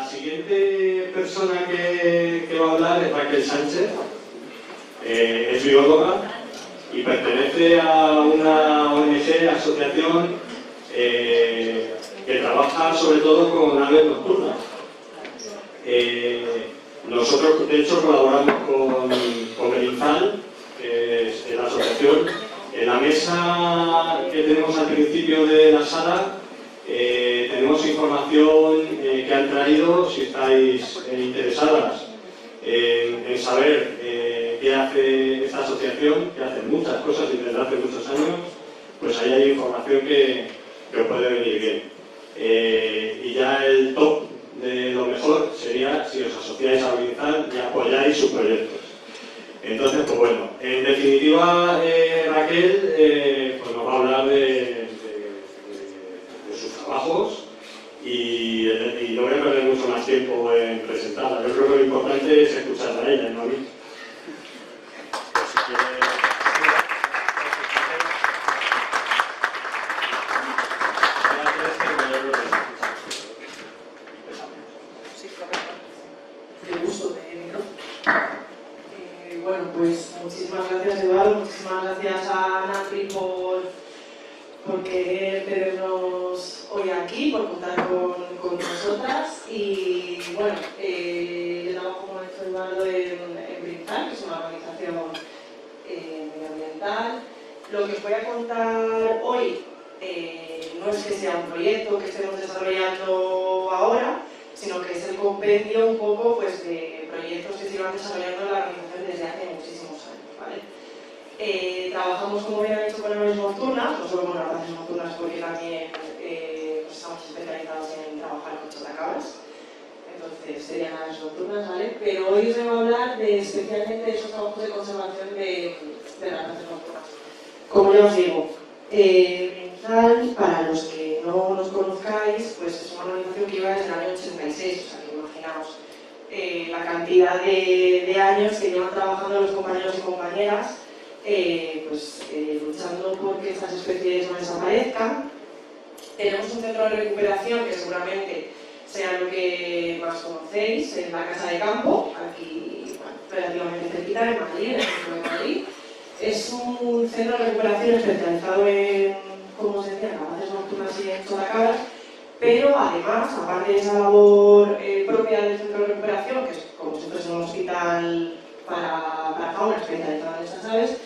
siguiente persona que va a hablar es Raquel Sánchez. Es bióloga y pertenece a una ONG, asociación, que trabaja sobre todo con aves nocturnas. Nosotros, de hecho, colaboramos con Berinzal, que es la asociación. En la mesa que tenemos al principio de la sala tenemos información que han traído, si estáis interesadas en saber qué hace esta asociación, que hace muchas cosas y desde hace muchos años, pues ahí hay información que os puede venir bien. Y ya el top de lo mejor sería si os asociáis a Berinzal y apoyáis sus proyectos. Entonces, pues bueno, en definitiva, Raquel pues nos va a hablar de sus trabajos y no voy a perder mucho más tiempo en presentarla. Yo creo que lo importante es escucharla a ella, no a mí. Bueno, pues muchísimas gracias, Eduardo, muchísimas gracias a Natri por querer tenernos hoy aquí, por contar con nosotras. Y bueno, yo trabajo, como ha dicho Eduardo, en Berinzal, que es una organización medioambiental. Lo que os voy a contar hoy no es que sea un proyecto que estemos desarrollando ahora, sino que es el compendio un poco pues, de proyectos que se iban desarrollando en la organización desde hace muchísimos años, ¿vale? Trabajamos, como bien han dicho, con aves nocturnas, no solo con aves nocturnas, porque también pues estamos especializados en trabajar con chotacabras, entonces serían aves nocturnas, ¿vale? Pero hoy os vengo a hablar especialmente de esos trabajos de conservación de las aves nocturnas. Como ya os digo, Berinzal, para los que no nos conozcáis, pues es una organización que lleva desde el año 86, o sea que imaginaos la cantidad de años que llevan trabajando los compañeros y compañeras luchando por que estas especies no desaparezcan. Tenemos un centro de recuperación que seguramente sea lo que más conocéis, en la Casa de Campo, aquí relativamente cerquita, en Madrid, en el centro de Madrid. Es un centro de recuperación especializado en, como os decía, en aves nocturnas y en chotacabras, pero además, aparte de esa labor propia del centro de recuperación, que es como siempre es un hospital para fauna especializado en estas aves,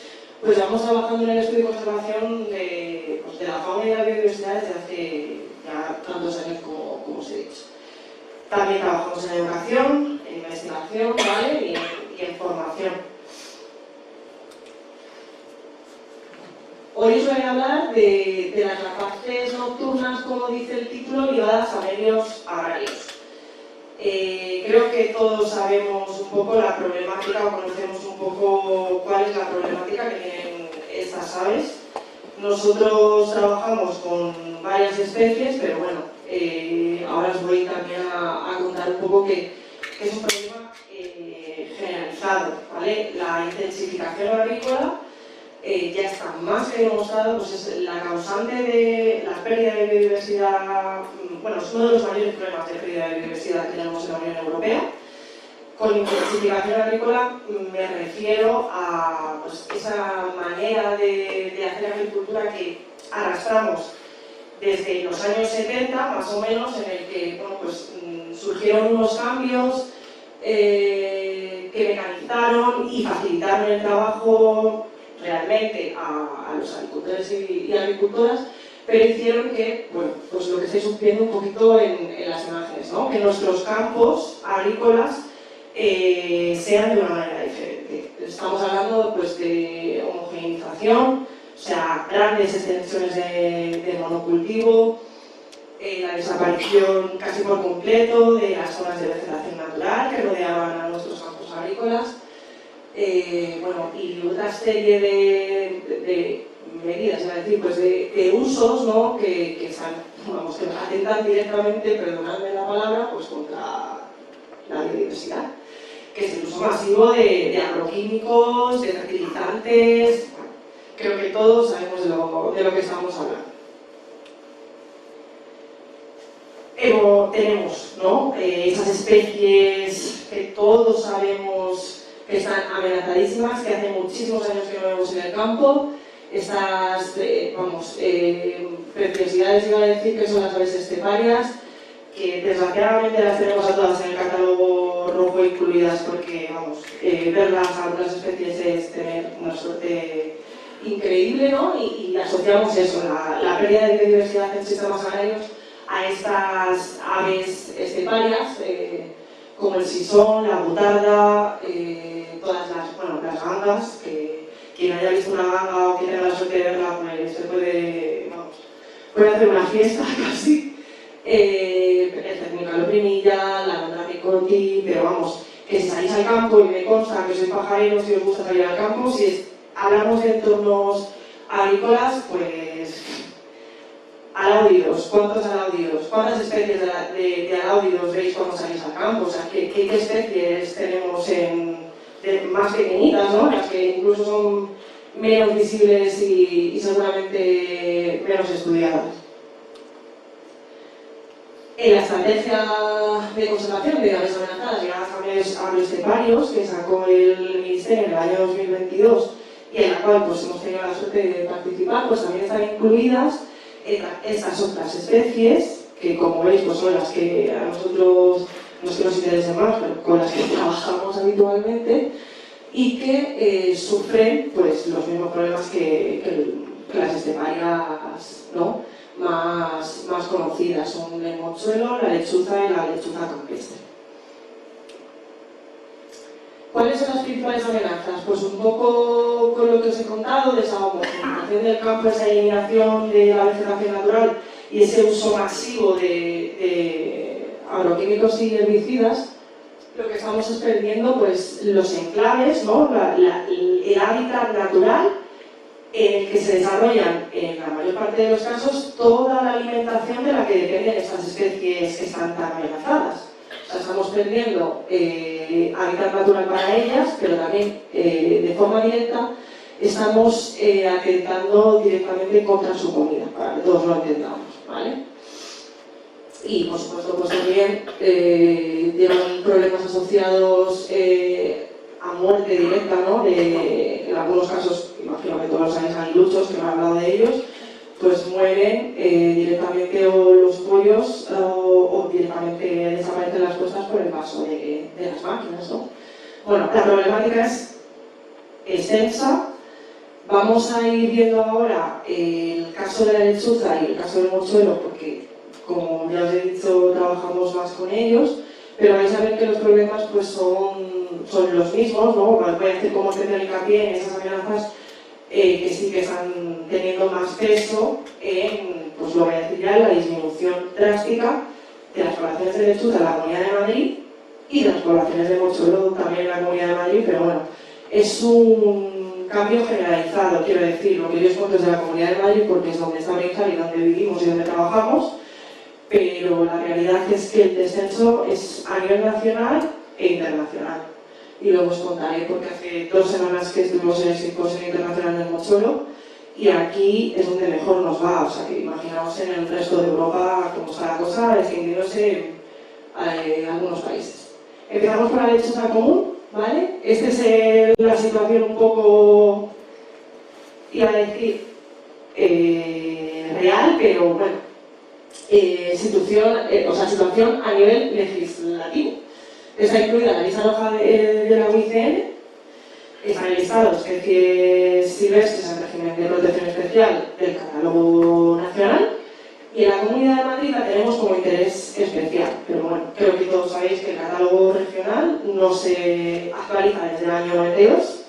pues vamos trabajando en el estudio y conservación de la fauna y la biodiversidad desde hace ya tantos años como os he dicho. También trabajamos en educación, en investigación, ¿vale? y en formación. Hoy os voy a hablar de las rapaces nocturnas, como dice el título, ligadas a medios agrarios. Creo que todos sabemos un poco la problemática, o conocemos un poco cuál es la problemática que tienen estas aves. Nosotros trabajamos con varias especies, pero bueno, ahora os voy también a contar un poco que es un problema generalizado, ¿vale? La intensificación agrícola ya está más que demostrado, pues es la causante de la pérdida de biodiversidad, bueno, es uno de los mayores problemas de pérdida de biodiversidad que tenemos en la Unión Europea. Con intensificación agrícola me refiero a pues, esa manera de hacer agricultura que arrastramos desde los años 70, más o menos, en el que bueno, pues, surgieron unos cambios que mecanizaron y facilitaron el trabajo realmente a los agricultores y agricultoras, pero hicieron que, bueno, pues lo que estáis viendo un poquito en las imágenes, ¿no? Que nuestros campos agrícolas sean de una manera diferente. Estamos hablando pues, de homogeneización, o sea, grandes extensiones de monocultivo, la desaparición casi por completo de las zonas de vegetación natural que rodeaban a nuestros campos agrícolas. Bueno, y otra serie de medidas, es decir, pues de usos, ¿no? que atentan directamente, perdonadme la palabra, pues contra la biodiversidad, que es el uso masivo de agroquímicos, de fertilizantes. Creo que todos sabemos de lo que estamos hablando. tenemos, ¿no? Esas especies que todos sabemos que están amenazadísimas, que hace muchísimos años que no vemos en el campo. Estas, preciosidades, iba a decir, que son las aves esteparias, que desgraciadamente las tenemos a todas en el catálogo rojo incluidas, porque, verlas a algunas especies es tener una suerte increíble, ¿no? Y asociamos eso, la pérdida de biodiversidad en sistemas agrarios, a estas aves esteparias, como el sisón, la butarda, todas las gangas, que quien haya visto una ganga o quien tenga la suerte de verla, pues se puede hacer una fiesta casi. El cernicaloprimilla, la alondra picoti, pero que si salís al campo, y me consta que sois pajareros y os gusta salir al campo, si hablamos de entornos agrícolas, pues alaudidos, ¿cuántos alaudidos? ¿Cuántas especies de alaudidos veis cuando salís al campo? O sea, ¿qué especies tenemos más pequeñitas, ¿no? Las que incluso son menos visibles y seguramente menos estudiadas. En la estrategia de conservación de aves amenazadas ligadas a agroesteparios que sacó el Ministerio en el año 2022 y en la cual pues, hemos tenido la suerte de participar, pues también están incluidas estas otras especies que, como veis, pues son las que a nosotros no es que nos interesen más, pero con las que trabajamos habitualmente y que sufren pues, los mismos problemas que las esteparias, ¿no? más conocidas. Son el mochuelo, la lechuza y la lechuza campestre. ¿Cuáles son las principales amenazas? Pues un poco con lo que os he contado, de esa homogenización del campo, esa eliminación de la vegetación natural y ese uso masivo de agroquímicos y herbicidas. Lo que estamos es perdiendo pues, los enclaves, ¿no? El hábitat natural en el que se desarrollan, en la mayor parte de los casos, toda la alimentación de la que dependen estas especies que están tan amenazadas. O sea, estamos perdiendo hábitat natural para ellas, pero también de forma directa estamos atentando directamente contra su comida, para que todos lo entendamos, ¿vale? Y por supuesto pues también llevan problemas asociados a muerte directa, ¿no? En algunos casos, imagino que todos los años hay luchos que me han hablado de ellos, pues mueren directamente o los pollos o directamente desaparecen las puestas por el paso de las máquinas, ¿no? Bueno, la problemática es extensa. Vamos a ir viendo ahora el caso de la lechuza y el caso del mochuelo, porque como ya os he dicho, trabajamos más con ellos, pero vais a ver que los problemas pues, son los mismos, ¿no? Voy a hacer como especial hincapié en esas amenazas que sí que están teniendo más peso en, pues lo voy a decir ya, la disminución drástica de las poblaciones de lechuza en la Comunidad de Madrid y de las poblaciones de mochuelo también en la Comunidad de Madrid, pero bueno, es un cambio generalizado, quiero decir, lo que yo os cuento es de la Comunidad de Madrid porque es donde está Brincar y donde vivimos y donde trabajamos, pero la realidad es que el descenso es a nivel nacional e internacional. Y luego os contaré porque hace 2 semanas que estuvimos en el Simposio Internacional del Mochuelo y aquí es donde mejor nos va, o sea que imaginaos en el resto de Europa cómo está la cosa, extinguiéndose en algunos países. Empezamos por la lechuza común, ¿vale? Esta es la situación un poco, iba a decir, real, pero bueno, situación a nivel legislativo. Está incluida la lista roja de la UICN, están enlistados especies silvestres en régimen de protección especial del catálogo nacional y en la Comunidad de Madrid la tenemos como interés especial, pero bueno, creo que todos sabéis que el catálogo regional no se actualiza desde el año 92,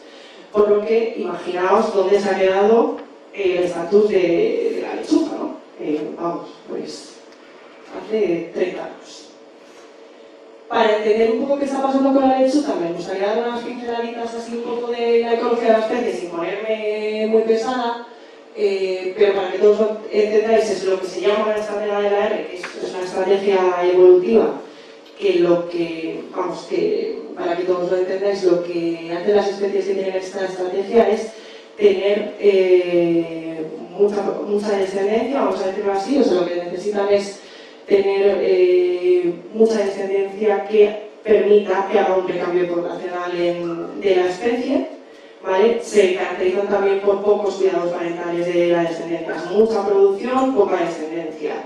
por lo que imaginaos dónde se ha quedado el estatus de la lechuza, ¿no? Pues hace 30 años. Para entender un poco qué está pasando con la lechuza, me gustaría dar unas pinceladitas así un poco de la ecología de la especie sin ponerme muy pesada, pero para que todos lo entendáis, es lo que se llama la estrategia de la R, que es una estrategia evolutiva, que para que todos lo entendáis, lo que hacen las especies que tienen esta estrategia es tener mucha descendencia, vamos a decirlo así, o sea, lo que necesitan es tener mucha descendencia que permita que haga un recambio poblacional de la especie, ¿vale? Se caracterizan también por pocos cuidados parentales de la descendencia, mucha producción, poca descendencia,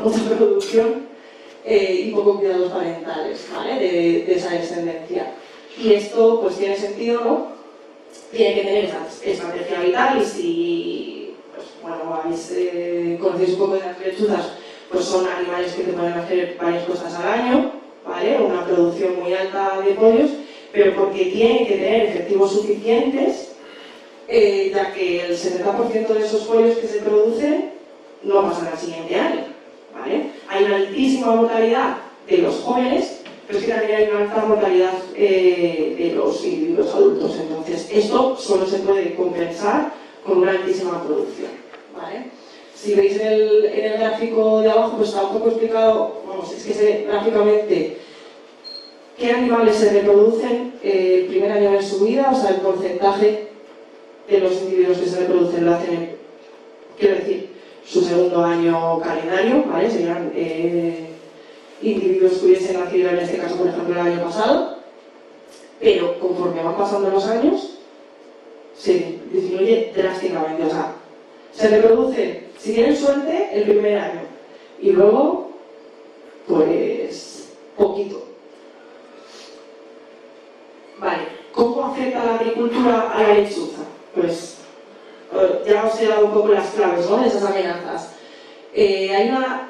mucha producción y pocos cuidados parentales, ¿vale? de esa descendencia. Y esto pues tiene sentido, ¿no? Tiene que tener esa estrategia vital y si, pues, bueno, conocéis un poco de las lechuzas, pues son animales que te pueden hacer varias cosas al año, ¿vale? Una producción muy alta de pollos, pero porque tienen que tener efectivos suficientes, ya que el 70% de esos pollos que se producen no pasan al siguiente año, ¿vale? Hay una altísima mortalidad de los jóvenes, pero es que también hay una alta mortalidad de los individuos adultos. Entonces, esto solo se puede compensar con una altísima producción, ¿vale? Si veis en el gráfico de abajo, pues está un poco explicado, vamos, es que se ve gráficamente qué animales se reproducen el primer año de su vida, o sea, el porcentaje de los individuos que se reproducen lo hacen, quiero decir, su segundo año calendario, ¿vale? Serían individuos que hubiesen nacido en este caso, por ejemplo, el año pasado, pero conforme van pasando los años, se disminuye drásticamente, o sea, se reproducen, si tienen suerte, el primer año, y luego, pues, poquito. Vale, ¿cómo afecta la agricultura a la lechuza? Pues ya os he dado un poco las claves, ¿no?, de esas amenazas. Hay una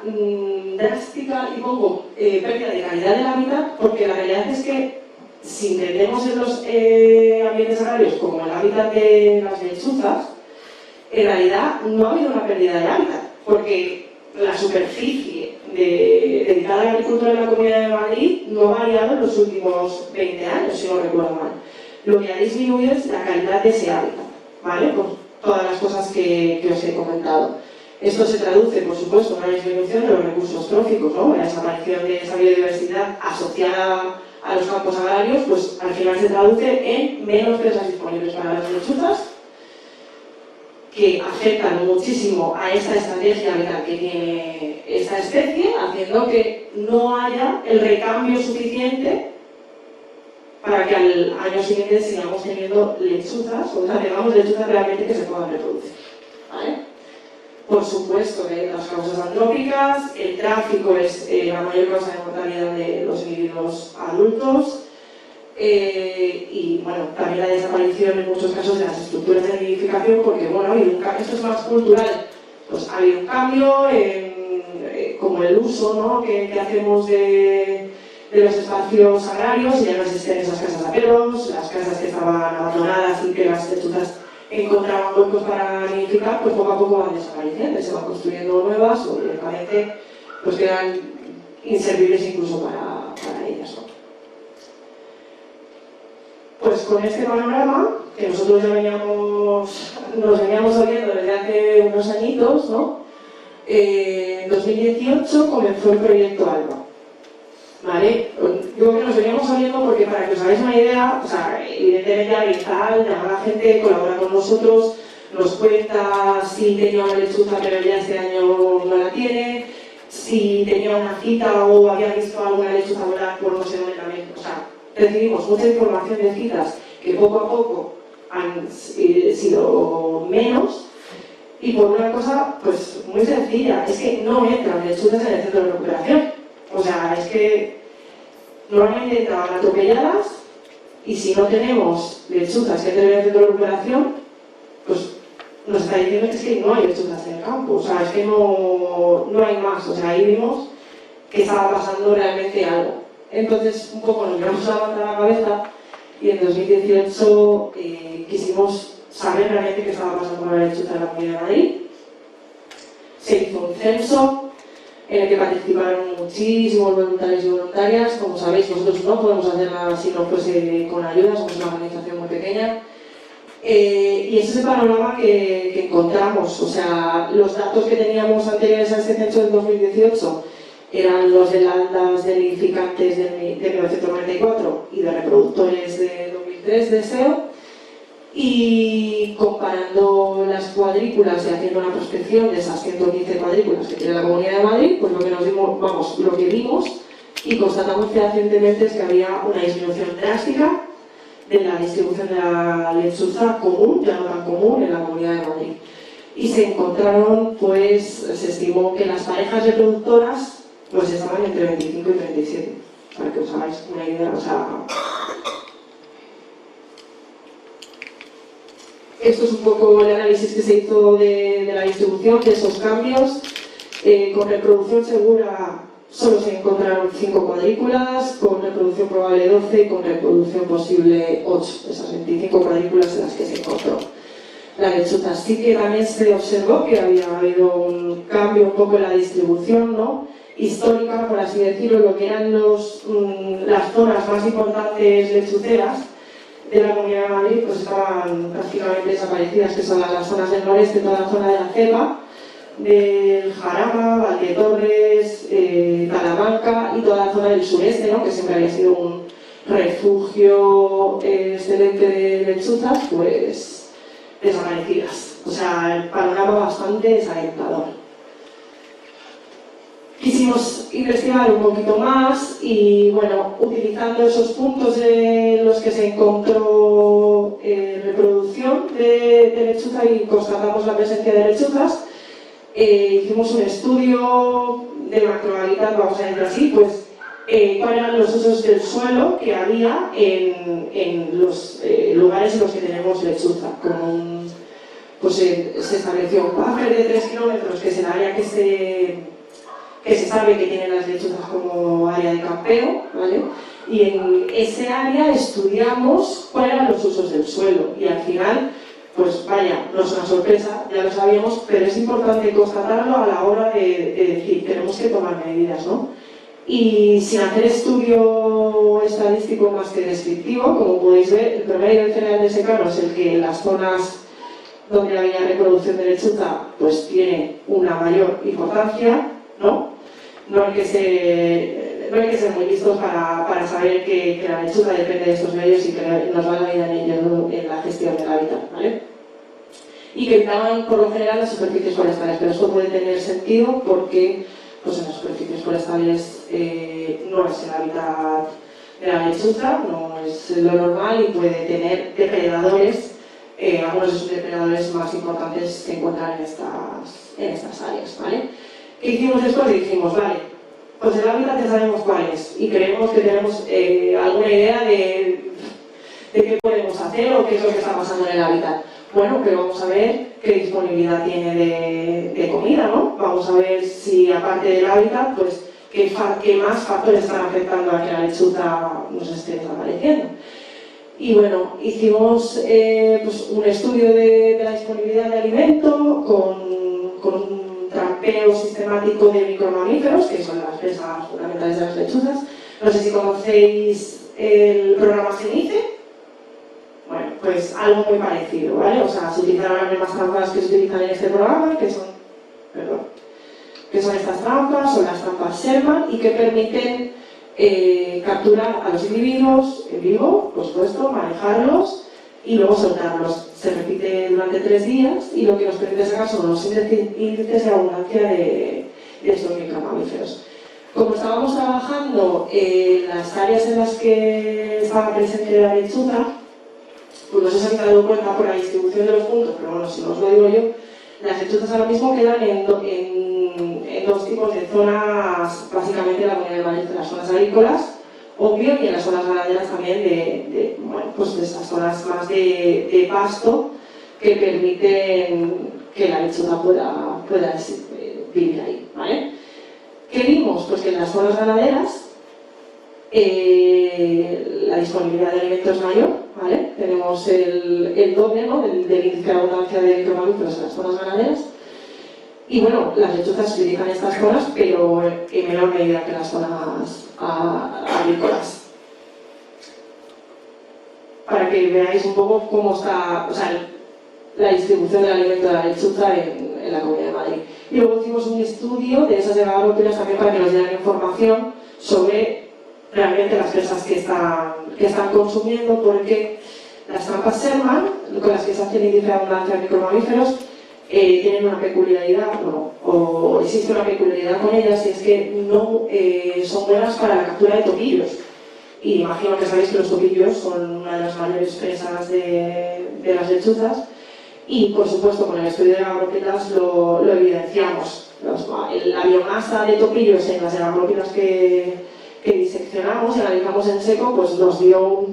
drástica y poco pérdida de calidad del hábitat, porque la realidad es que si entendemos en los ambientes agrarios como el hábitat de las lechuzas, en realidad no ha habido una pérdida de hábitat, porque la superficie dedicada a la agricultura en la Comunidad de Madrid no ha variado en los últimos 20 años, si no recuerdo mal. Lo que ha disminuido es la calidad de ese hábitat, ¿vale? Por todas las cosas que os he comentado. Esto se traduce, por supuesto, en una disminución de los recursos tróficos, ¿no? La desaparición de esa biodiversidad asociada a los campos agrarios, pues al final se traduce en menos presas disponibles para las lechuzas, que afectan muchísimo a esta estrategia vital que tiene esta especie, haciendo que no haya el recambio suficiente para que al año siguiente sigamos teniendo lechuzas, o sea, tengamos lechuzas realmente que se puedan reproducir, ¿vale? Por supuesto, las causas antrópicas, el tráfico es la mayor causa de mortalidad de los individuos adultos, y bueno, también la desaparición en muchos casos de las estructuras de nidificación, porque bueno, esto es más cultural, pues ha habido un cambio como el uso, ¿no?, que hacemos de los espacios agrarios, y ya no existen esas casas de aperos, las casas que estaban abandonadas y que las lechuzas encontraban huecos para nidificar, pues poco a poco van desapareciendo, se van construyendo nuevas o directamente pues quedan inservibles incluso para ellas, ¿no? Pues con este panorama, que nosotros ya nos veníamos oyendo desde hace unos añitos, ¿no? En 2018 comenzó el proyecto ALBA, ¿vale? Digo que nos veníamos oyendo porque, para que os hagáis una idea, o sea, evidentemente Arizal llama a la gente, colabora con nosotros, nos cuenta si tenía una lechuza pero ya este año no la tiene, si tenía una cita o había visto alguna lechuza volar por no sé dónde también, o sea, recibimos mucha información de citas que poco a poco han sido menos, y por una cosa pues muy sencilla, es que no entran lechuzas en el centro de recuperación. O sea, es que normalmente entran atropelladas, y si no tenemos lechuzas que entren en el centro de recuperación, pues nos está diciendo que es que no hay lechuzas en el campo. O sea, es que no hay más. O sea, ahí vimos que estaba pasando realmente algo. Entonces, un poco nos llevamos la manta a la cabeza, y en 2018 quisimos saber realmente qué estaba pasando con la lechuza en la Comunidad de Madrid. Se hizo un censo en el que participaron muchísimos voluntarios y voluntarias. Como sabéis, nosotros no podemos hacer nada si no fuese con ayuda, somos una organización muy pequeña. Y ese es el panorama que encontramos. O sea, los datos que teníamos anteriores a este censo del 2018 eran los de landas de nidificantes de 1994 y de reproductores de 2003 de SEO, Y comparando las cuadrículas y haciendo una prospección de esas 115 cuadrículas que tiene la Comunidad de Madrid, pues lo que vimos y constatamos fehacientemente es que había una disminución drástica de la distribución de la lechuza común, ya no tan común, en la Comunidad de Madrid. Y se encontraron, pues, se estimó que las parejas reproductoras pues estaban entre 25 y 37, para que os hagáis una idea. O sea, esto es un poco el análisis que se hizo de la distribución de esos cambios. Con reproducción segura solo se encontraron 5 cuadrículas, con reproducción probable 12 y con reproducción posible 8, esas 25 cuadrículas en las que se encontró la lechuza. Sí que también se observó que había habido un cambio un poco en la distribución, ¿no?, histórica, por así decirlo, lo que eran las zonas más importantes lechuceras de la Comunidad de Madrid, pues estaban prácticamente desaparecidas, que son las zonas del noreste, toda la zona de la Cepa, del Jarama, Valdetorres, Talamanca y toda la zona del sureste, ¿no?, que siempre había sido un refugio excelente de lechuzas, pues desaparecidas. O sea, el panorama bastante desalentador. Quisimos investigar un poquito más y, bueno, utilizando esos puntos en los que se encontró reproducción de lechuza y constatamos la presencia de lechuzas, hicimos un estudio de macrohábitat, vamos a decir así, pues cuáles eran los usos del suelo que había en los lugares en los que tenemos lechuza. Pues se estableció un buffer de 3 kilómetros, que es el área que se sabe que tienen las lechuzas como área de campeo, ¿vale? Y en ese área estudiamos cuáles eran los usos del suelo y al final, pues vaya, no es una sorpresa, ya lo sabíamos, pero es importante constatarlo a la hora de decir, tenemos que tomar medidas, ¿no? Y sin hacer estudio estadístico más que descriptivo, como podéis ver, el promedio del cereal de secano es el que en las zonas donde había reproducción de lechuza pues tiene una mayor importancia, ¿no? No hay que ser muy listos para saber que la lechuza depende de estos medios y que nos va la vida en la gestión del hábitat, ¿vale? Y que evitaban por lo general las superficies forestales, pero esto puede tener sentido porque pues en las superficies forestales no es el hábitat de la lechuza, no es lo normal y puede tener depredadores. Algunos de sus depredadores más importantes se encuentran en estas áreas, ¿vale? ¿Qué hicimos después? Dijimos, vale, pues el hábitat ya sabemos cuál es y creemos que tenemos alguna idea de qué podemos hacer o qué es lo que está pasando en el hábitat. Bueno, pero vamos a ver qué disponibilidad tiene de comida, ¿no? Vamos a ver si aparte del hábitat, pues qué más factores están afectando a que la lechuza nos esté desapareciendo. Y bueno, hicimos pues un estudio de la disponibilidad de alimento con un trampeo sistemático de micromamíferos, que son las presas fundamentales de las lechuzas. No sé si conocéis el programa CENICE. Bueno, pues algo muy parecido, ¿vale? O sea, se utilizaron las mismas trampas que se utilizan en este programa, que son estas trampas, son las trampas Sherman y que permiten capturar a los individuos en vivo, por supuesto, manejarlos y luego soltarlos. Se repite durante 3 días y lo que nos permite sacar son los índices de abundancia de estos micromamíferos. Como estábamos trabajando en las áreas en las que estaba presente la lechuza, pues no sé si habéis dado cuenta por la distribución de los puntos, pero bueno, si no os lo digo yo, las lechuzas ahora mismo quedan en 2 tipos de zonas, básicamente en la Comunidad de Madrid, de las zonas agrícolas, obvio, y en las zonas ganaderas también bueno, pues de esas zonas más de pasto que permiten que la lechuza pueda vivir ahí, ¿vale? ¿Qué vimos? Pues que en las zonas ganaderas la disponibilidad de alimentos es mayor, ¿vale? Tenemos el doble, ¿no?, del índice de abundancia de micromamíferos en las zonas ganaderas. Y bueno, las lechuzas se utilizan en estas zonas, pero en menor medida que las zonas agrícolas. Para que veáis un poco cómo está, o sea, la distribución del alimento de la lechuza en la Comunidad de Madrid. Y luego hicimos un estudio de esas agrópilas también para que nos dieran información sobre realmente las presas que están consumiendo, porque Las trampas Sherman, con las que se hace el índice de abundancia de micromamíferos, tienen una peculiaridad, bueno, o existe una peculiaridad con ellas, y es que no son buenas para la captura de topillos. Y imagino que sabéis que los topillos son una de las mayores presas de las lechuzas, y por supuesto con el estudio de gabrófilas lo evidenciamos. La biomasa de topillos en las gabrófilas que diseccionamos y analizamos en seco, pues nos dio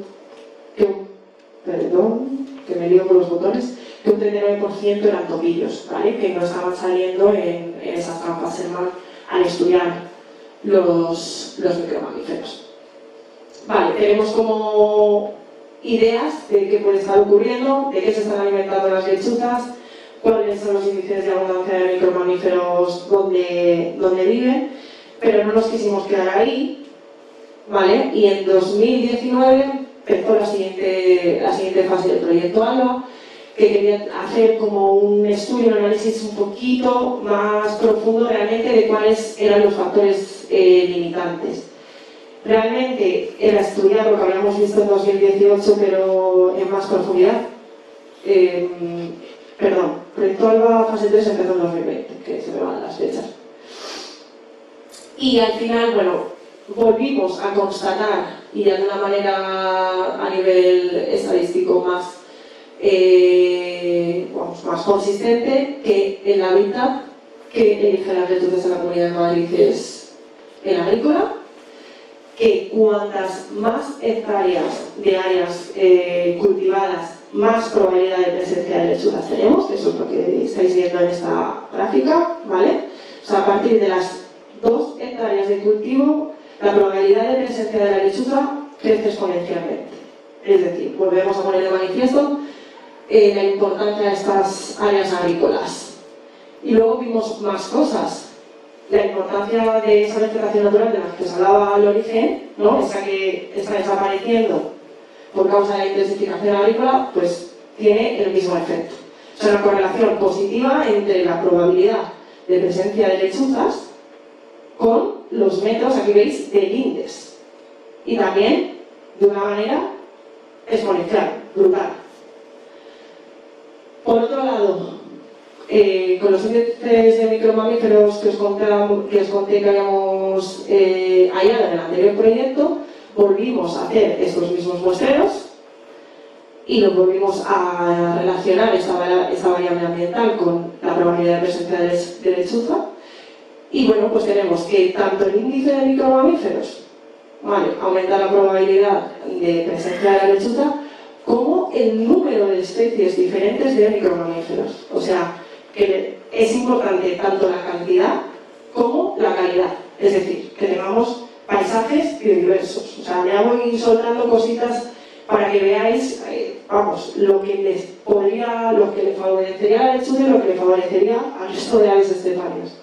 perdón, que me lío con los botones, que un 39% eran topillos, ¿vale? Que no estaban saliendo en esas trampas Sherman al estudiar los micromamíferos. Vale, tenemos como ideas de qué puede estar ocurriendo, de qué se están alimentando las lechuzas, cuáles son los índices de abundancia de micromamíferos donde viven, pero no nos quisimos quedar ahí, ¿vale? Y en 2019 empezó la siguiente fase del proyecto ALBA, que quería hacer como un estudio, un análisis un poquito más profundo realmente de cuáles eran los factores limitantes. Realmente era estudiar lo que habíamos visto en 2018, pero en más profundidad. Proyecto ALBA fase 3 empezó en 2020, que se me van las fechas. Y al final, bueno, volvimos a constatar, y de una manera a nivel estadístico más consistente, que el hábitat que eligen las lechuzas en la Comunidad de Madrid es el agrícola, que cuantas más hectáreas de áreas cultivadas, más probabilidad de presencia de lechuzas tenemos, que eso es lo que estáis viendo en esta gráfica, ¿vale? O sea, a partir de las 2 hectáreas de cultivo, la probabilidad de presencia de la lechuza crece exponencialmente. Es decir, volvemos a poner de manifiesto la importancia de estas áreas agrícolas. Y luego vimos más cosas. La importancia de esa vegetación natural de la que os hablaba al origen, ¿no? Esa que está desapareciendo por causa de la intensificación agrícola, pues tiene el mismo efecto. O sea, una correlación positiva entre la probabilidad de presencia de lechuzas con los metros, aquí veis, de lindes. Y también de una manera exponencial, brutal. Por otro lado, con los índices de micromamíferos que os conté que habíamos hallado en el anterior proyecto, volvimos a hacer estos mismos muestreos y lo volvimos a relacionar esta variable ambiental con la probabilidad de presencia de lechuza. Y bueno, pues tenemos que tanto el índice de micromamíferos, ¿vale?, aumenta la probabilidad de presencia de la lechuza, como el número de especies diferentes de micromamíferos. O sea, que es importante tanto la cantidad como la calidad. Es decir, que tengamos paisajes biodiversos. O sea, ya voy soltando cositas para que veáis, lo que le favorecería a la lechuza y lo que le favorecería al resto de aves estepanas.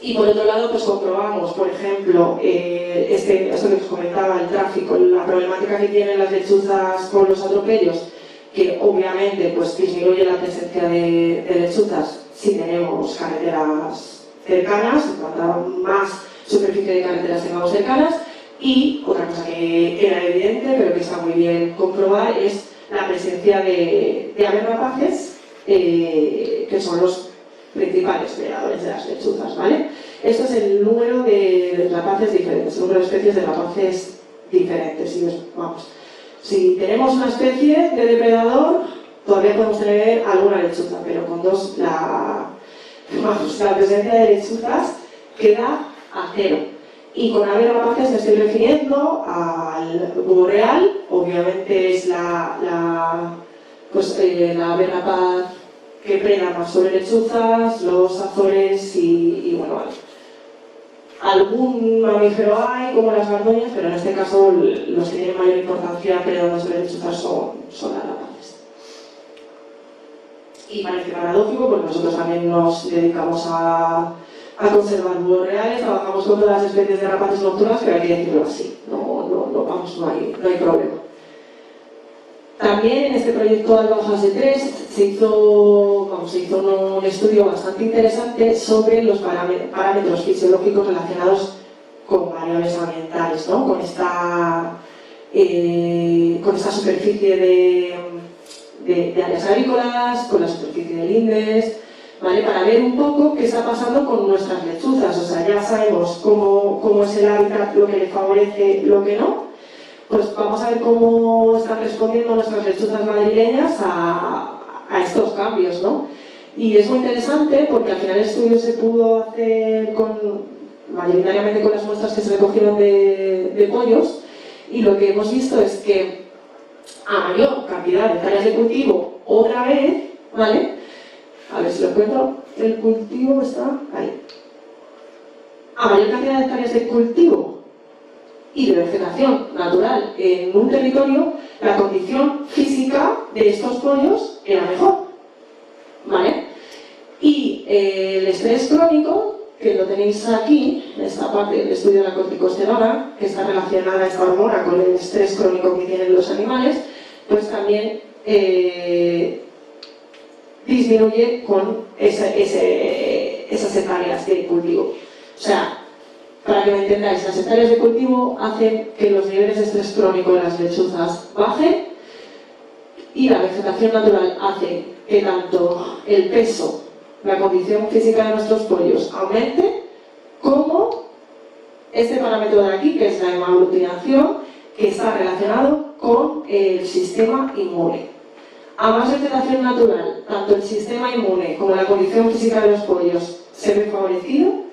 Y por otro lado, pues comprobamos, por ejemplo, esto que os comentaba, el tráfico, la problemática que tienen las lechuzas con los atropellos, que obviamente pues disminuye la presencia de lechuzas si tenemos carreteras cercanas, cuanto más superficie de carreteras tengamos cercanas. Y otra cosa que era evidente, pero que está muy bien comprobar, es la presencia de aves rapaces, que son los principales predadores de las lechuzas, ¿vale? Esto es el número de rapaces diferentes, el número de especies de rapaces diferentes. Y si tenemos una especie de depredador, todavía podemos tener alguna lechuza, pero con dos la presencia de lechuzas queda a cero. Y con aves rapaces me estoy refiriendo al búho real, obviamente es la ave rapaz que preda más sobre lechuzas, los azores y bueno, algún mamífero hay, como las gardoñas, pero en este caso los que tienen mayor importancia predando sobre lechuzas son las rapaces. Y parece paradójico porque nosotros también nos dedicamos a conservar búhos reales, trabajamos con todas las especies de rapaces nocturnas, pero hay que decirlo así, no hay problema. También en este proyecto ALBA fase 3 se hizo un estudio bastante interesante sobre los parámetros fisiológicos relacionados con variables ambientales, ¿no? Con esta con esta superficie de áreas agrícolas, con la superficie del INDES, ¿vale? Para ver un poco qué está pasando con nuestras lechuzas. O sea, ya sabemos cómo es el hábitat, lo que le favorece, lo que no. Pues vamos a ver cómo están respondiendo nuestras lechuzas madrileñas a estos cambios, ¿no? Y es muy interesante porque al final el estudio se pudo hacer mayoritariamente con las muestras que se recogieron de pollos, y lo que hemos visto es que a mayor cantidad de hectáreas de cultivo, otra vez, ¿vale? A ver si lo encuentro, el cultivo está ahí. A mayor cantidad de hectáreas de cultivo y de vegetación natural en un territorio, la condición física de estos pollos era mejor, ¿vale? Y el estrés crónico, que lo tenéis aquí, en esta parte del estudio de la corticosterona, que está relacionada esta hormona con el estrés crónico que tienen los animales, pues también disminuye con esas hectáreas de cultivo. O sea, para que me entendáis, las hectáreas de cultivo hacen que los niveles de estrés crónico de las lechuzas bajen, y la vegetación natural hace que tanto el peso, la condición física de nuestros pollos aumente, como este parámetro de aquí, que es la hemaglutinación, que está relacionado con el sistema inmune. A más vegetación natural, tanto el sistema inmune como la condición física de los pollos se ve favorecido,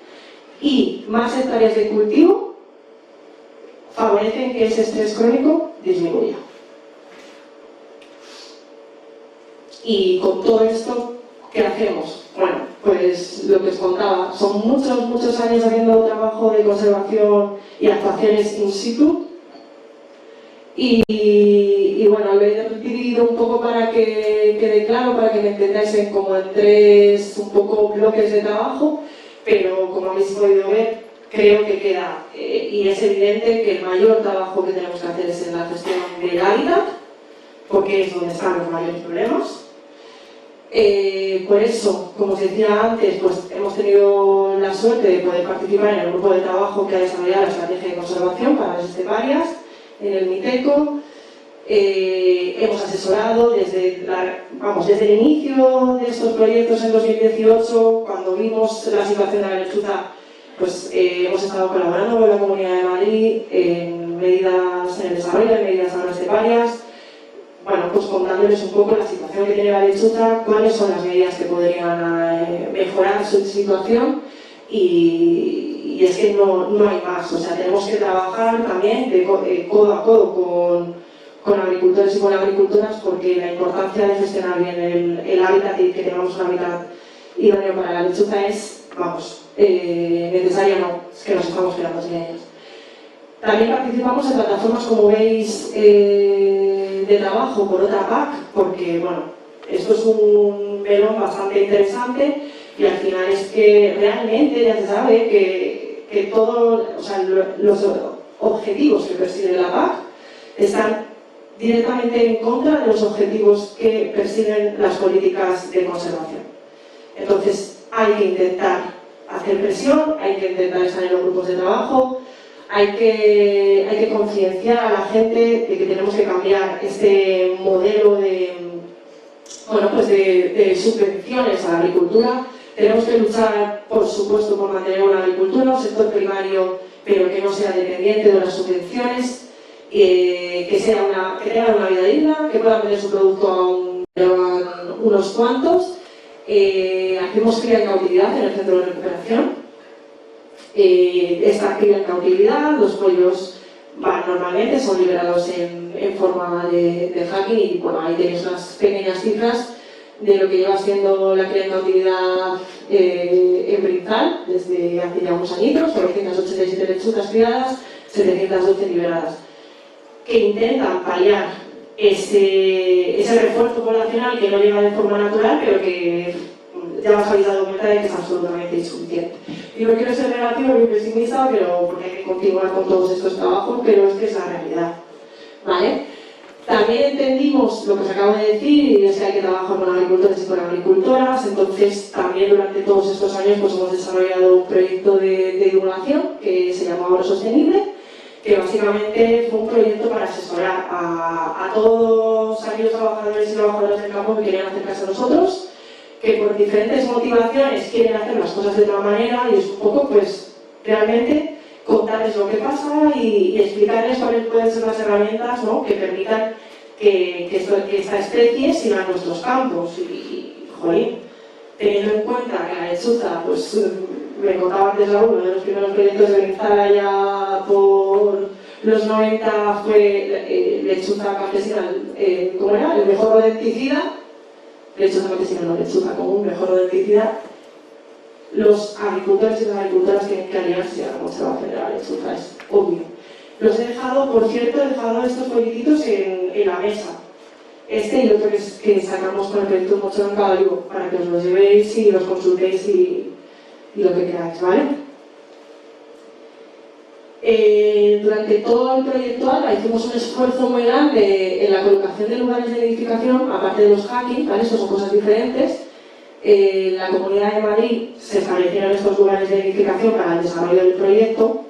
y más hectáreas de cultivo favorecen que ese estrés crónico disminuya. Y con todo esto, ¿qué hacemos? Bueno, pues lo que os contaba, son muchos años haciendo trabajo de conservación y actuaciones in situ, y bueno, lo he dividido un poco para que quede claro, para que me entendáis como en tres un poco bloques de trabajo, pero como habéis podido ver, creo que queda y es evidente que el mayor trabajo que tenemos que hacer es en la gestión del hábitat, porque es donde están los mayores problemas. Por eso, como os decía antes, pues hemos tenido la suerte de poder participar en el grupo de trabajo que ha desarrollado la estrategia de conservación para las esteparias en el MITECO. Hemos asesorado desde el inicio de estos proyectos en 2018, cuando vimos la situación de la lechuza, pues hemos estado colaborando con la Comunidad de Madrid en medidas en el desarrollo de medidas agroesteparias. Bueno, pues contándoles un poco la situación que tiene la lechuza, cuáles son las medidas que podrían mejorar su situación, y es que no hay más. O sea, tenemos que trabajar también de codo a codo con agricultores y con agricultoras, porque la importancia de gestionar bien el hábitat y que tengamos un hábitat idóneo para la lechuza es, necesaria, no, es que nos estamos quedando sin ellas. También participamos en plataformas, como veis, de trabajo por otra PAC, porque bueno, esto es un melón bastante interesante, y al final es que realmente ya se sabe que todos, o sea, los objetivos que persigue la PAC están directamente en contra de los objetivos que persiguen las políticas de conservación. Entonces hay que intentar hacer presión, hay que intentar estar en los grupos de trabajo, hay que concienciar a la gente de que tenemos que cambiar este modelo de subvenciones a la agricultura. Tenemos que luchar, por supuesto, por mantener una agricultura, un sector primario, pero que no sea dependiente de las subvenciones, que tengan una vida digna, que puedan vender su producto a unos cuantos. Hacemos cría en cautividad en el centro de recuperación. Esta cría en cautividad, los pollos normalmente son liberados en forma de hacking, y bueno, ahí tenéis unas pequeñas cifras de lo que lleva siendo la cría en cautividad en Brinzal desde hace ya unos añitos, 987 lechuzas criadas, 712 liberadas, que intentan paliar ese refuerzo poblacional que no llega de forma natural, pero que ya os habéis dado cuenta de que es absolutamente insuficiente. Y no quiero ser negativo ni pesimista, pero porque hay que continuar con todos estos trabajos, pero es que es la realidad, ¿vale? También entendimos lo que os acabo de decir, y es que hay que trabajar con agricultores y con agricultoras. Entonces, también durante todos estos años pues hemos desarrollado un proyecto de divulgación que se llama Agrosostenible, que básicamente fue un proyecto para asesorar a todos aquellos trabajadores y trabajadoras del campo que querían acercarse a nosotros, que por diferentes motivaciones quieren hacer las cosas de otra manera, y es un poco, pues, realmente contarles lo que pasa y explicarles cuáles pueden ser las herramientas, ¿no?, que permitan que esta especie siga en nuestros campos. Y jolín, teniendo en cuenta que la lechuza, pues, me contaba antes Raúl, uno de los primeros proyectos de Benzala ya por los 90 fue lechuza campesina, ¿cómo era? El mejor rodenticida. Lechuza campesina, no lechuza común, mejor rodenticida. Los agricultores y las agricultoras tienen que aliarse a cómo se va a hacer la lechuza, es obvio. Los he dejado, por cierto, he dejado estos folletitos en la mesa. Este y otro que sacamos con el proyecto Mocholo en Caballo, para que os los llevéis y los consultéis y lo que queráis, ¿vale? Durante todo el proyecto ALBA hicimos un esfuerzo muy grande en la colocación de lugares de nidificación, aparte de los hacking, ¿vale? Estos son cosas diferentes. En la Comunidad de Madrid se establecieron estos lugares de nidificación para el desarrollo del proyecto.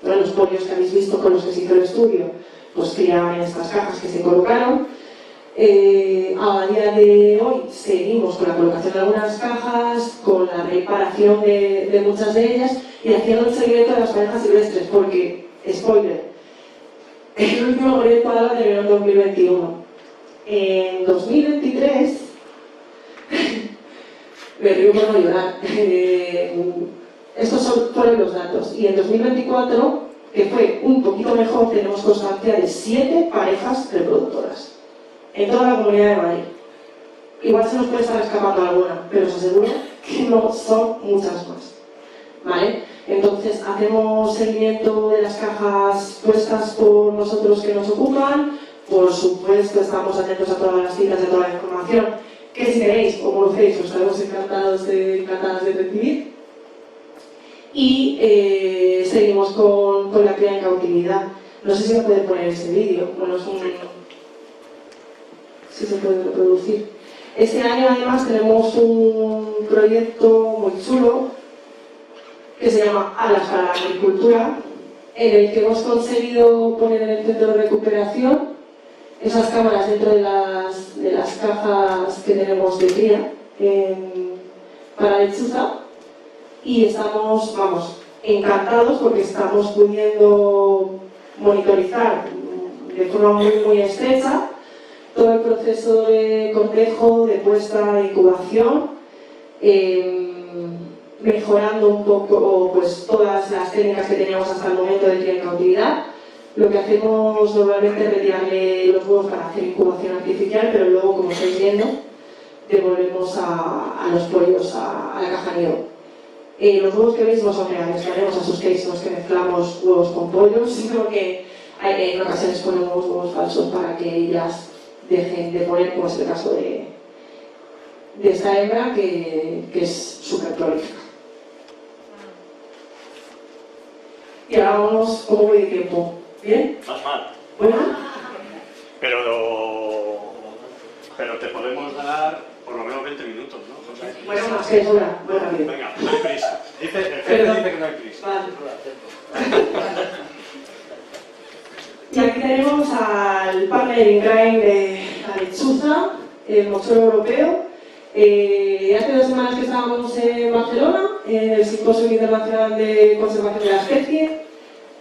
Bueno, los pollos que habéis visto con los que se hizo el estudio, pues criaban en estas cajas que se colocaron. A día de hoy seguimos con la colocación de algunas cajas, con la reparación de muchas de ellas y haciendo el seguimiento de las parejas silvestres, porque, spoiler, el último proyecto ALBA terminó en 2021. En 2023, me río por no llorar, estos fueron los datos, y en 2024, que fue un poquito mejor, tenemos constancia de 7 parejas reproductoras en toda la Comunidad de Madrid. Igual se nos puede estar escapando alguna, pero os aseguro que no son muchas más, ¿vale? Entonces hacemos seguimiento de las cajas puestas por nosotros que nos ocupan. Por supuesto estamos atentos a todas las citas, a toda la información que, si queréis o conocéis, os estaremos encantadas de recibir. Y seguimos con la cría en cautividad. No sé si me puede poner ese vídeo. Bueno, es un... si se puede reproducir. Este año además tenemos un proyecto muy chulo que se llama Alas para la Agricultura, en el que hemos conseguido poner en el centro de recuperación esas cámaras dentro de las cajas que tenemos de cría para lechuza, y estamos, vamos, encantados porque estamos pudiendo monitorizar de forma muy estrecha todo el proceso de cortejo, de puesta, de incubación, mejorando un poco, pues, todas las técnicas que teníamos hasta el momento de cría en cautividad. Lo que hacemos normalmente es retirarle los huevos para hacer incubación artificial, pero luego, como estáis viendo, devolvemos a los pollos a la caja nido. Los huevos que veis no son reales, ¿vale? No os asustéis, no es que mezclamos huevos con pollos, sino que en ocasiones ponemos huevos falsos para que ellas dejen de poner, como es el caso de esta hembra, que es súper prolífica. Y ahora vamos, ¿cómo voy de tiempo? ¿Bien? Más mal. ¿Bueno? Pero te podemos dar por lo menos 20 minutos, ¿no? Bueno, más que sobra, muy rápido. Venga, no hay prisa. El jefe dice que no hay prisa. Vale. Y aquí tenemos al partner in crime de la lechuza, el mocholo europeo. Hace 2 semanas que estábamos en Barcelona, en el Simposio Internacional de Conservación de la Especie,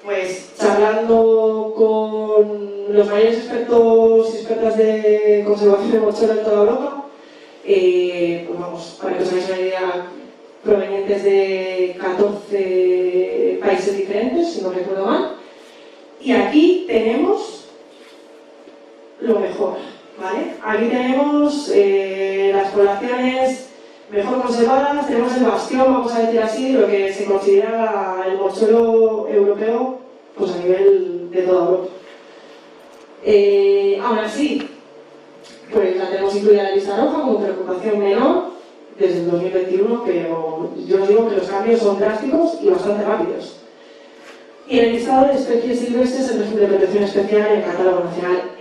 pues charlando con los mayores expertos y expertas de conservación de mocholo en toda Europa. Pues vamos, para que os hagáis una idea, provenientes de 14 países diferentes, si no recuerdo mal. Y aquí tenemos lo mejor, ¿vale? Aquí tenemos las poblaciones mejor conservadas, tenemos el bastión, vamos a decir así, de lo que se considera el mocholo europeo, pues a nivel de toda Europa. Aún así, pues la tenemos incluida en la lista roja como preocupación menor desde el 2021, pero yo os digo que los cambios son drásticos y bastante rápidos. Y en el listado de especies silvestres, el régimen de protección especial en el catálogo nacional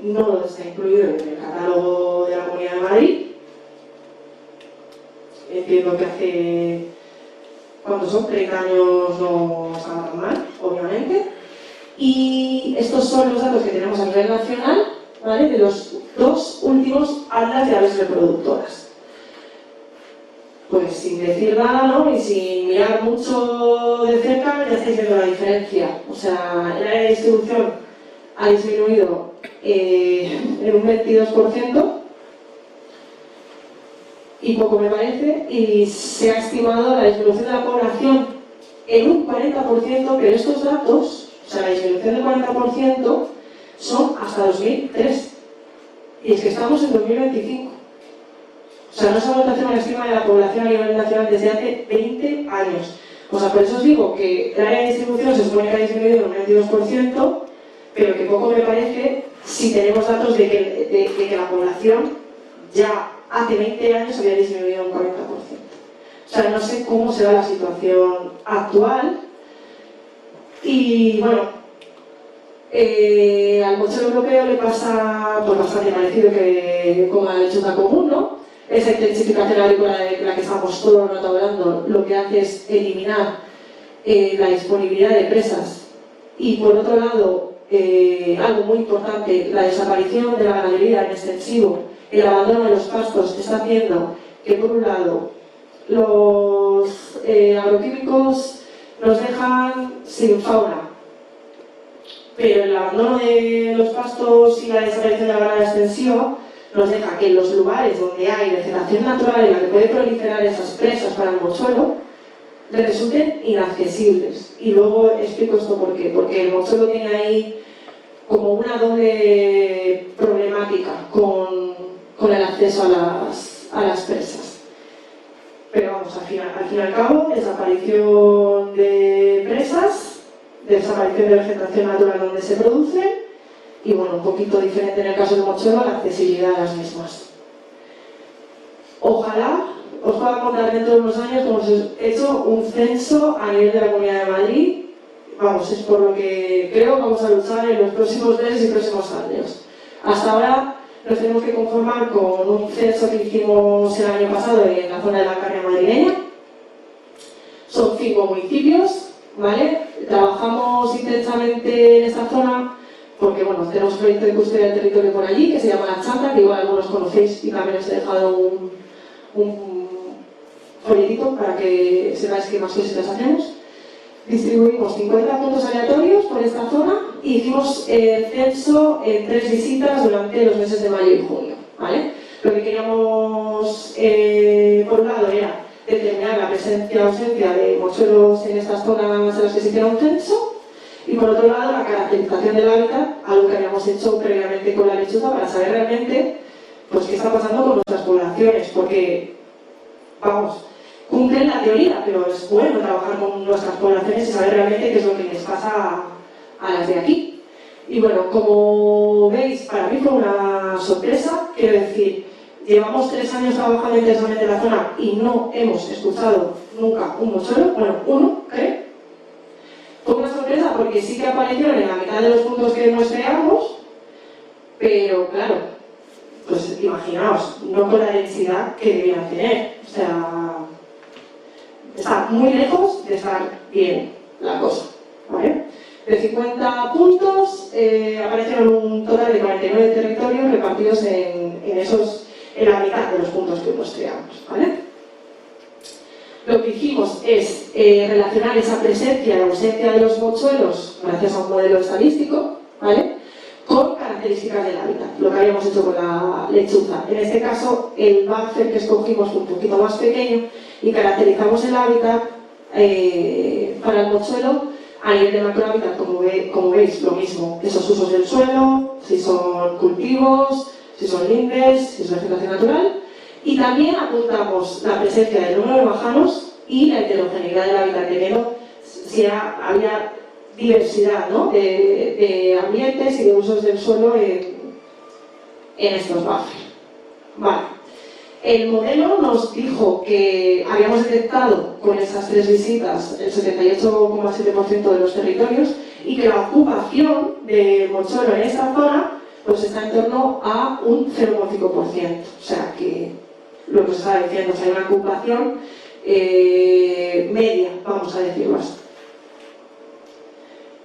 no está incluido en el catálogo de la Comunidad de Madrid. Entiendo que hace, ¿cuántos son? 30 años no estaba tan mal, obviamente. Y estos son los datos que tenemos a nivel nacional, ¿vale? De los 2 últimos atlas de aves reproductoras. Pues sin decir nada, ¿no? Y sin mirar mucho de cerca, ya estáis viendo la diferencia. O sea, el área de distribución ha disminuido en un 22%, y poco me parece, y se ha estimado la disminución de la población en un 40%, pero estos datos, o sea, la disminución del 40%, son hasta 2003. Y es que estamos en 2025. O sea, no se ha vuelto a hacer una estima de la población a nivel nacional desde hace 20 años. O sea, por eso os digo que el área de distribución se supone que ha disminuido en un 22%, pero que poco me parece si tenemos datos de que la población ya hace 20 años había disminuido un 40%. O sea, no sé cómo será la situación actual. Y bueno, al mochero europeo le pasa pues, bastante parecido que con la lechuza común, ¿no? Esa intensificación agrícola de la que estamos todo el rato hablando, lo que hace es eliminar la disponibilidad de presas. Y por otro lado, algo muy importante, la desaparición de la ganadería en extensivo, el abandono de los pastos, está haciendo que, por un lado, los agroquímicos nos dejan sin fauna, pero el abandono de los pastos y la desaparición de la ganadería extensiva nos deja que en los lugares donde hay vegetación natural en la que puede proliferar esas presas para el mochuelo, le resulten inaccesibles. Y luego explico esto por qué. Porque el mochuelo tiene ahí como una doble problemática con el acceso a las presas. Pero vamos, al fin y al cabo, desaparición de presas, desaparición de vegetación natural donde se producen, y bueno, un poquito diferente en el caso del mochuelo, la accesibilidad a las mismas. Ojalá os pueda contar dentro de unos años que hemos hecho un censo a nivel de la Comunidad de Madrid. Vamos, es por lo que creo que vamos a luchar en los próximos meses y próximos años. Hasta ahora nos tenemos que conformar con un censo que hicimos el año pasado en la zona de la Carria madrileña. Son 5 municipios, ¿vale? Trabajamos intensamente en esta zona porque, bueno, tenemos un proyecto de custodia del territorio por allí que se llama La Chanta, que igual algunos conocéis, y también os he dejado un folletito para que sepáis qué más cositas hacemos. Distribuimos 50 puntos aleatorios por esta zona y hicimos el censo en 3 visitas durante los meses de mayo y junio, ¿vale? Lo que queríamos, por un lado, era determinar la presencia o ausencia de mochuelos en estas zonas en las que se hiciera un censo, y por otro lado, la caracterización del hábitat, algo que habíamos hecho previamente con la lechuza para saber realmente pues, qué está pasando con nuestras poblaciones, porque, vamos, cumplen la teoría, pero es bueno trabajar con nuestras poblaciones y saber realmente qué es lo que les pasa a las de aquí. Y bueno, como veis, para mí fue una sorpresa, quiero decir, llevamos 3 años trabajando intensamente en la zona y no hemos escuchado nunca un mochuelo, bueno, uno, creo. Fue una sorpresa porque sí que aparecieron en la mitad de los puntos que muestreamos, pero claro, pues imaginaos, no con la densidad que debían tener. O sea, está muy lejos de estar bien la cosa, ¿vale? De 50 puntos aparecieron un total de 49 territorios repartidos en la mitad de los puntos que muestreamos, ¿vale? Lo que hicimos es relacionar esa presencia y ausencia de los mochuelos gracias a un modelo estadístico, ¿vale?, con características del hábitat, lo que habíamos hecho con la lechuza. En este caso, el buffer que escogimos fue un poquito más pequeño y caracterizamos el hábitat para el mochuelo a nivel de macrohábitat, como veis, lo mismo, esos usos del suelo, si son cultivos, si son lindes, si es vegetación natural. Y también apuntamos la presencia del número de bajanos y la heterogeneidad del hábitat, teniendo si había diversidad, ¿no?, de ambientes y de usos del suelo en estos buffers. Vale. El modelo nos dijo que habíamos detectado con esas 3 visitas el 78,7% de los territorios y que la ocupación del mochuelo en esta zona pues está en torno a un 0,5%. O sea que lo que os estaba diciendo, hay una ocupación media, vamos a decirlo así.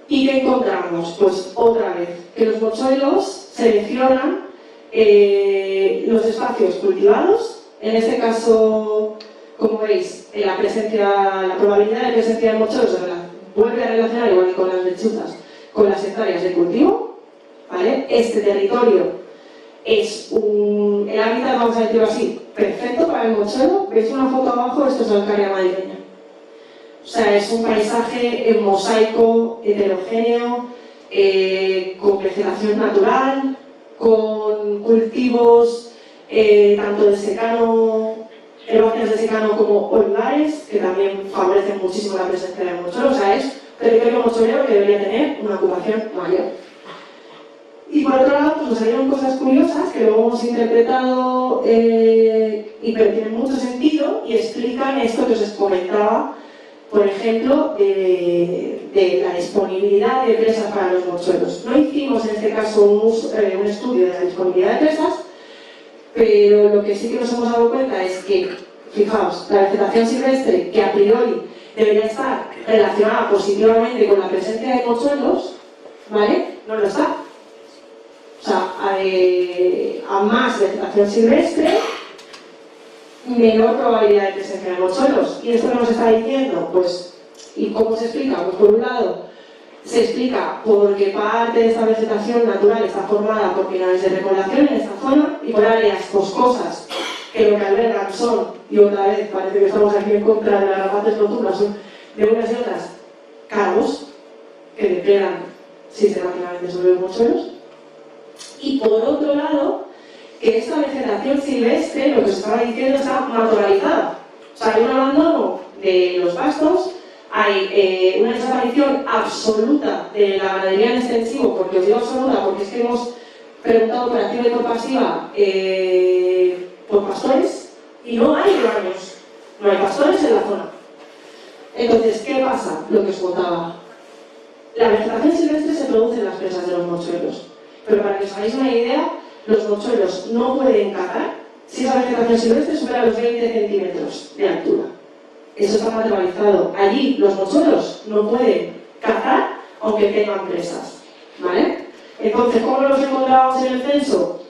¿Y qué encontramos? Pues otra vez, que los mochuelos seleccionan los espacios cultivados, en este caso, como veis, la probabilidad de presencia de mochuelos se vuelve a relacionar igual que con las lechuzas, con las hectáreas de cultivo, ¿vale? Este territorio es el hábitat, vamos a decirlo así, perfecto para el mochuelo. ¿Veis una foto abajo? Esto es la Alcarria madrileña. O sea, es un paisaje en mosaico, heterogéneo, con vegetación natural, con cultivos tanto de secano, herbáceas de secano como olivares, que también favorecen muchísimo la presencia del mochuelo. O sea, es territorio mocholero que debería tener una ocupación mayor. Y por otro lado, pues nos salieron cosas curiosas que luego hemos interpretado pero tienen mucho sentido y explican esto que os comentaba, por ejemplo, de la disponibilidad de presas para los mochuelos. No hicimos en este caso un estudio de la disponibilidad de presas, pero lo que sí que nos hemos dado cuenta es que, fijaos, la vegetación silvestre, que a priori debería estar relacionada positivamente con la presencia de mochuelos, ¿vale? No lo está. O sea, a más vegetación silvestre, menor probabilidad de presencia de mochuelos. ¿Y esto qué nos está diciendo? Pues, ¿y cómo se explica? Pues por un lado, se explica porque parte de esta vegetación natural está formada por pilares de repoblación en esta zona y por áreas boscosas que lo que albergan son, y otra vez parece que estamos aquí en contra de las rapaces nocturnas, son de unas y otras cargos que depredan sistemáticamente sobre los mochuelos. Y por otro lado, que esta vegetación silvestre, lo que os estaba diciendo, está matorralizada. O sea, hay un abandono de los pastos, hay una desaparición absoluta de la ganadería en extensivo, porque os digo absoluta, porque es que hemos preguntado por activa y por pasiva por pastores, y no hay rebaños, no hay pastores en la zona. Entonces, ¿qué pasa? Lo que os contaba. La vegetación silvestre se produce en las presas de los mochuelos, pero para que os hagáis una idea, los mochuelos no pueden cazar si esa vegetación silvestre supera los 20 centímetros de altura. Eso está materializado. Allí los mochuelos no pueden cazar aunque tengan presas, ¿vale? Entonces, ¿cómo los encontramos en el censo?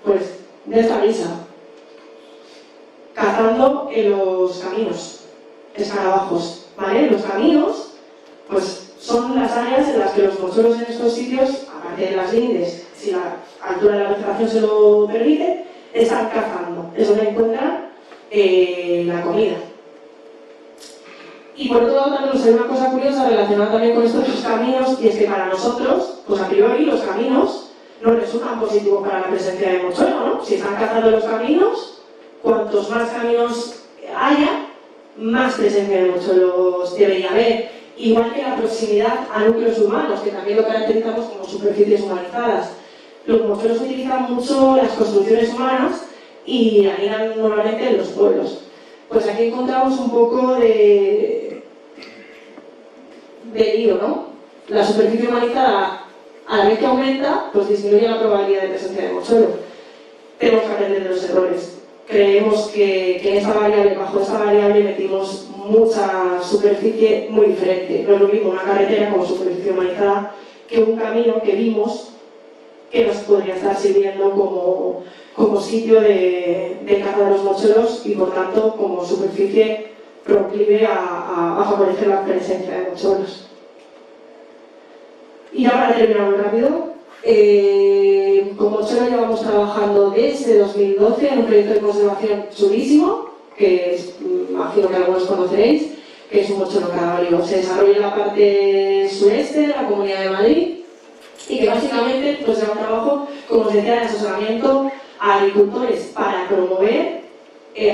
Pues de esta guisa. Cazando en los caminos, escarabajos, ¿vale? Los caminos, pues son las áreas en las que los mochuelos en estos sitios, aparte de las lindes, si la altura de la vegetación se lo permite, están cazando. Es donde encuentran la comida. Y por otro lado también nos hay una cosa curiosa relacionada también con estos caminos, y es que para nosotros, pues a priori los caminos no resultan positivos para la presencia de mochuelo, ¿no? Si están cazando los caminos, cuantos más caminos haya, más presencia de mochuelos debería haber. Igual que la proximidad a núcleos urbanos, que también lo caracterizamos como superficies humanizadas. Los mochuelos utilizan mucho las construcciones humanas y anidan normalmente en los pueblos. Pues aquí encontramos un poco de lío, ¿no? La superficie humanizada, a la vez que aumenta, pues disminuye la probabilidad de presencia de mochuelo. Tenemos que aprender de los errores. Creemos que en esta variable, bajo esta variable metimos mucha superficie muy diferente. No es lo mismo una carretera como superficie humanizada que un camino que vimos que nos podría estar sirviendo como sitio de caza de los mochuelos y por tanto como superficie proclive a favorecer la presencia de mochuelos. Y ya para terminar muy rápido, con mochuelo llevamos trabajando desde 2012 en un proyecto de conservación chulísimo, que imagino que algunos conoceréis, que es un mochuelo cadaválico. Se desarrolla en la parte sureste de la Comunidad de Madrid y que básicamente pues, es un trabajo, como os decía, de asesoramiento a agricultores para promover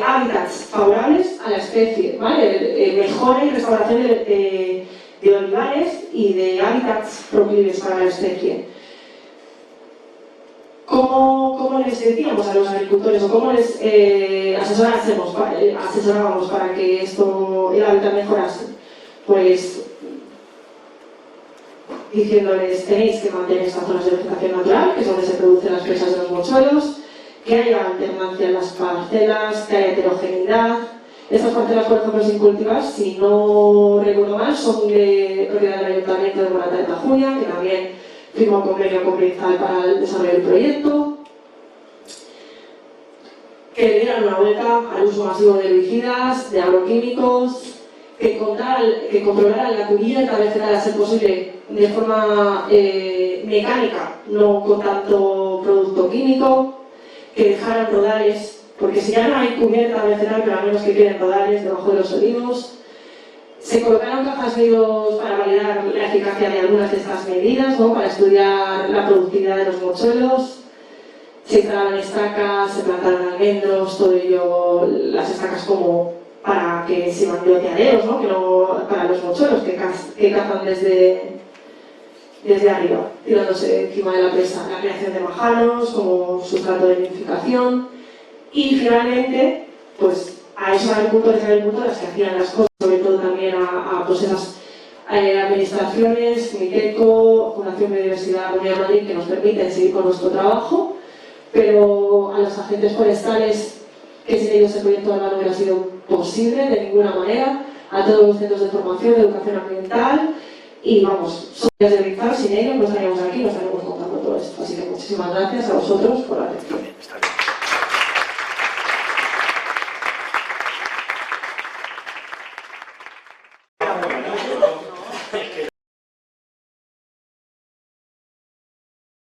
hábitats favorables a la especie, ¿vale? Mejora y restauración de olivares y de hábitats proclives para la especie. ¿Cómo les decíamos a los agricultores o cómo les asesorábamos para que el hábitat mejorase? Pues diciéndoles, tenéis que mantener estas zonas de vegetación natural, que es donde se producen las presas de los mochuelos, que haya alternancia en las parcelas, que haya heterogeneidad. Estas parcelas, por ejemplo, sin cultivar, si no recuerdo mal, son de propiedad del Ayuntamiento de Morata de Tajuña, que también firmó un convenio con Preinzal para el desarrollo del proyecto, que le dieran una vuelta al uso masivo de herbicidas, de agroquímicos, que controlaran la cubierta vegetal a ser posible de forma mecánica, no con tanto producto químico, que dejaran rodales, porque si ya no hay cubierta vegetal, pero al menos que queden rodales debajo de los olivos. Se colocaron cajas nidos para validar la eficacia de algunas de estas medidas, ¿no? Para estudiar la productividad de los mochuelos. Se instalaban estacas, se plantaron almendros, todo ello, las estacas como para que sirvan de oteaderos, ¿no? Que no para los mochuelos que cazan desde arriba, tirándose encima de la presa. La creación de majanos como sustrato de nidificación. Y finalmente, pues a esos agricultores y agricultoras que hacían las cosas, sobre todo también a pues esas administraciones, Miteco, Fundación Biodiversidad, Comunidad de Madrid, que nos permiten seguir con nuestro trabajo, pero a los agentes forestales, que sin ellos el proyecto de Alba no hubiera sido posible de ninguna manera, a todos los centros de formación, de educación ambiental, y vamos, son días de Preinzal, sin ellos no estaríamos aquí, no estaríamos contando todo esto. Así que muchísimas gracias a vosotros por la atención.